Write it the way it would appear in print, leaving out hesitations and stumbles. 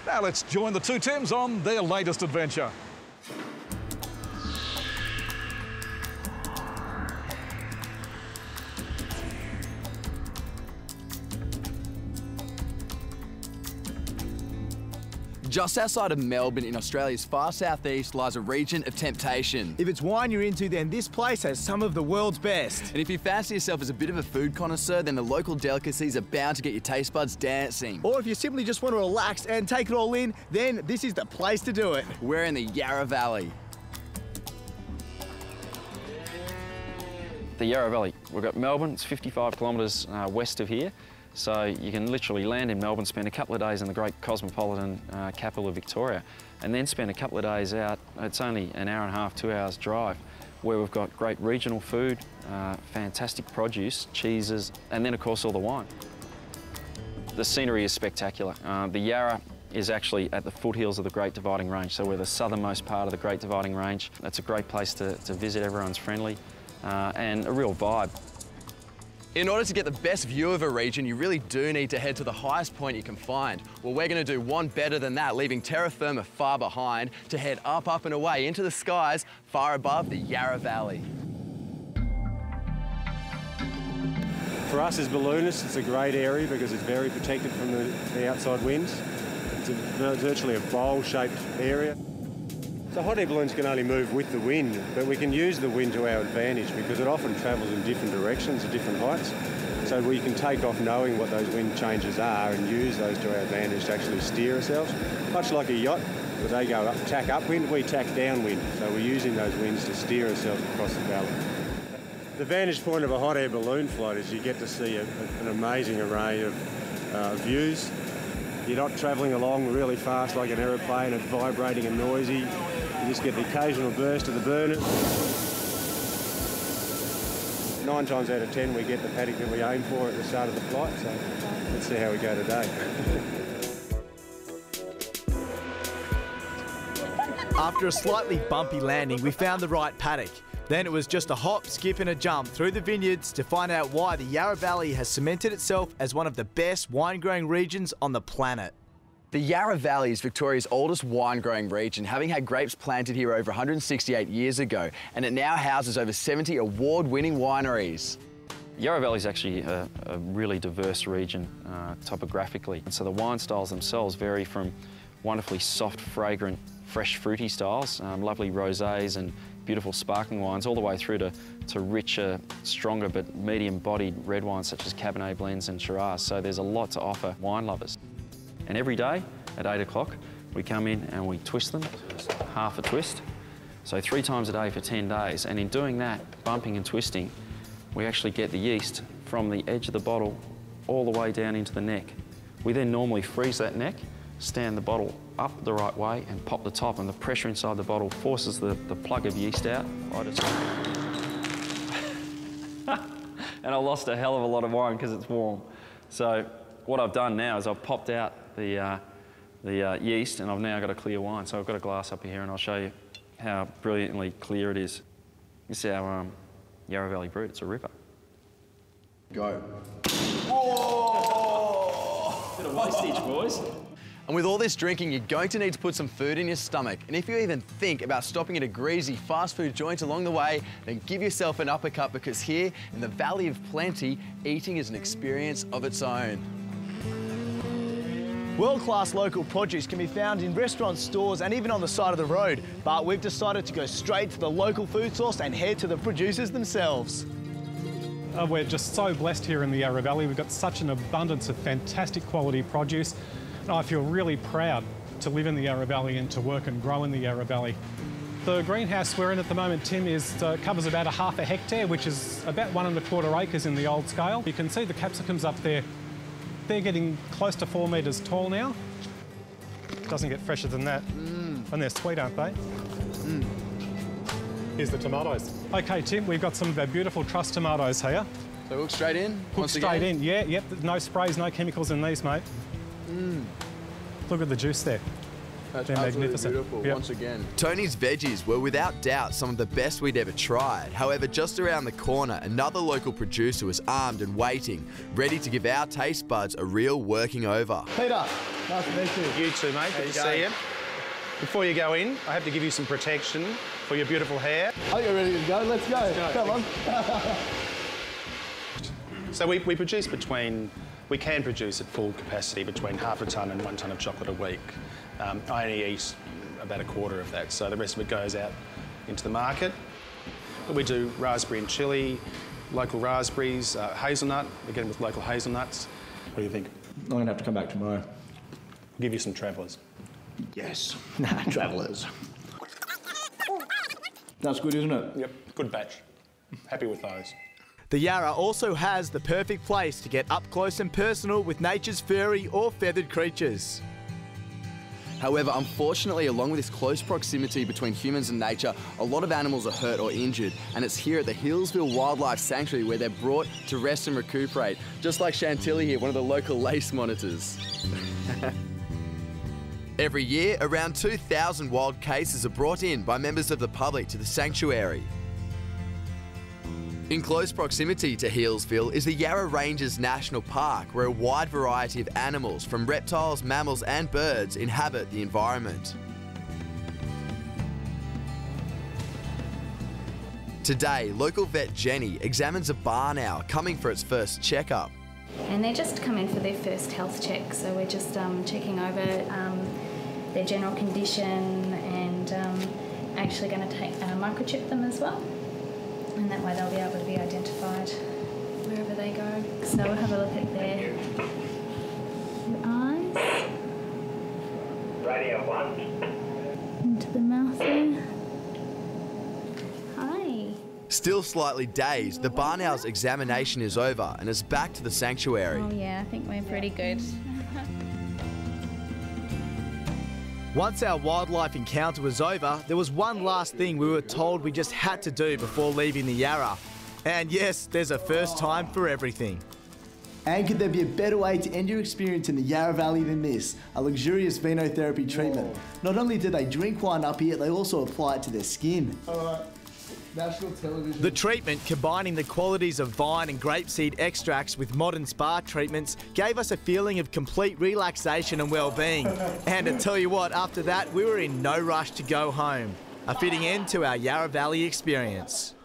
Now let's join the two Tims on their latest adventure. Just outside of Melbourne in Australia's far southeast lies a region of temptation. If it's wine you're into, then this place has some of the world's best. And if you fancy yourself as a bit of a food connoisseur, then the local delicacies are bound to get your taste buds dancing. Or if you simply just want to relax and take it all in, then this is the place to do it. We're in the Yarra Valley. The Yarra Valley, we've got Melbourne, it's 55 kilometres west of here. So you can literally land in Melbourne, spend a couple of days in the great cosmopolitan capital of Victoria, and then spend a couple of days out. It's only an hour and a half, 2 hours drive, where we've got great regional food, fantastic produce, cheeses, and then of course all the wine. The scenery is spectacular. The Yarra is actually at the foothills of the Great Dividing Range, so we're the southernmost part of the Great Dividing Range. It's a great place to visit, everyone's friendly, and a real vibe. In order to get the best view of a region, you really do need to head to the highest point you can find. Well, we're going to do one better than that, leaving terra firma far behind to head up and away into the skies far above the Yarra Valley. For us as balloonists, it's a great area because it's very protected from the outside winds. It's virtually a bowl-shaped area. So hot air balloons can only move with the wind, but we can use the wind to our advantage because it often travels in different directions at different heights. So we can take off knowing what those wind changes are and use those to our advantage to actually steer ourselves. Much like a yacht, where they go up, tack upwind, we tack downwind. So we're using those winds to steer ourselves across the valley. The vantage point of a hot air balloon flight is you get to see an amazing array of views. You're not travelling along really fast like an aeroplane and vibrating and noisy. You just get the occasional burst of the burner. 9 times out of 10 we get the paddock that we aim for at the start of the flight, so let's see how we go today. After a slightly bumpy landing, we found the right paddock. Then it was just a hop, skip and a jump through the vineyards to find out why the Yarra Valley has cemented itself as one of the best wine-growing regions on the planet. The Yarra Valley is Victoria's oldest wine-growing region, having had grapes planted here over 168 years ago, and it now houses over 70 award-winning wineries. Yarra Valley is actually a really diverse region topographically, and so the wine styles themselves vary from wonderfully soft, fragrant, fresh, fruity styles, lovely rosés and beautiful sparkling wines, all the way through to richer, stronger but medium-bodied red wines such as Cabernet blends and Shiraz. So there's a lot to offer wine lovers. And every day at 8 o'clock, we come in and we twist them, half a twist. So 3 times a day for 10 days. And in doing that, bumping and twisting, we actually get the yeast from the edge of the bottle all the way down into the neck. We then normally freeze that neck, stand the bottle up the right way and pop the top, and the pressure inside the bottle forces the plug of yeast out. And I lost a hell of a lot of wine because it's warm. So what I've done now is I've popped out the yeast, and I've now got a clear wine. So I've got a glass up here and I'll show you how brilliantly clear it is. This is our Yarra Valley Brut. It's a ripper. Go. Whoa! Bit of wastage, boys. And with all this drinking, you're going to need to put some food in your stomach. And if you even think about stopping at a greasy fast food joint along the way, then give yourself an uppercut, because here in the Valley of Plenty, eating is an experience of its own. World-class local produce can be found in restaurants, stores and even on the side of the road. But we've decided to go straight to the local food source and head to the producers themselves. We're just so blessed here in the Yarra Valley. We've got such an abundance of fantastic quality produce. And I feel really proud to live in the Yarra Valley and to work and grow in the Yarra Valley. The greenhouse we're in at the moment, Tim, covers about ½ a hectare, which is about 1 1/4 acres in the old scale. You can see the capsicums up there. They're getting close to 4 metres tall now. Doesn't get fresher than that. And they're sweet, aren't they? Here's the tomatoes. OK, Tim, we've got some of our beautiful truss tomatoes here. So hook straight in? Hook straight in, yeah, yep. No sprays, no chemicals in these, mate. Look at the juice there. That's They're absolutely magnificent. beautiful, Yep. once again. Tony's veggies were without doubt some of the best we'd ever tried. However, just around the corner, another local producer was armed and waiting, ready to give our taste buds a real working over. Peter, nice to meet you. You too, mate. Good to see you. Before you go in, I have to give you some protection for your beautiful hair. Are you ready to go? Let's go. Come on. So we can produce at full capacity between half a tonne and 1 tonne of chocolate a week. I only eat about a quarter of that, so the rest of it goes out into the market. But we do raspberry and chilli, local raspberries, hazelnut, again with local hazelnuts. What do you think? I'm going to have to come back tomorrow. I'll give you some travellers. Yes. Travellers. That's good, isn't it? Yep, good batch. Happy with those. The Yarra also has the perfect place to get up close and personal with nature's furry or feathered creatures. However, unfortunately, along with this close proximity between humans and nature, a lot of animals are hurt or injured, and it's here at the Hillsville Wildlife Sanctuary where they're brought to rest and recuperate, just like Chantilly here, one of the local lace monitors. Every year, around 2,000 wild cases are brought in by members of the public to the sanctuary. In close proximity to Hillsville is the Yarra Ranges National Park, where a wide variety of animals, from reptiles, mammals and birds, inhabit the environment. Today, local vet Jenny examines a barn owl coming for its first checkup. And they just come in for their first health check, so we're just checking over their general condition and actually going to microchip them as well. And that way they'll be able to be identified wherever they go. So we'll have a look at their eyes. Radio 1. Into the mouth there. Hi. Still slightly dazed, the barn owl's examination is over and is back to the sanctuary. Oh yeah, I think we're pretty good. Once our wildlife encounter was over, there was one last thing we were told we just had to do before leaving the Yarra. And yes, there's a first time for everything. And could there be a better way to end your experience in the Yarra Valley than this? A luxurious venotherapy treatment. Not only do they drink wine up here, they also apply it to their skin. National television. The treatment, combining the qualities of vine and grapeseed extracts with modern spa treatments, gave us a feeling of complete relaxation and well-being. And to tell you what, after that, we were in no rush to go home. A fitting end to our Yarra Valley experience.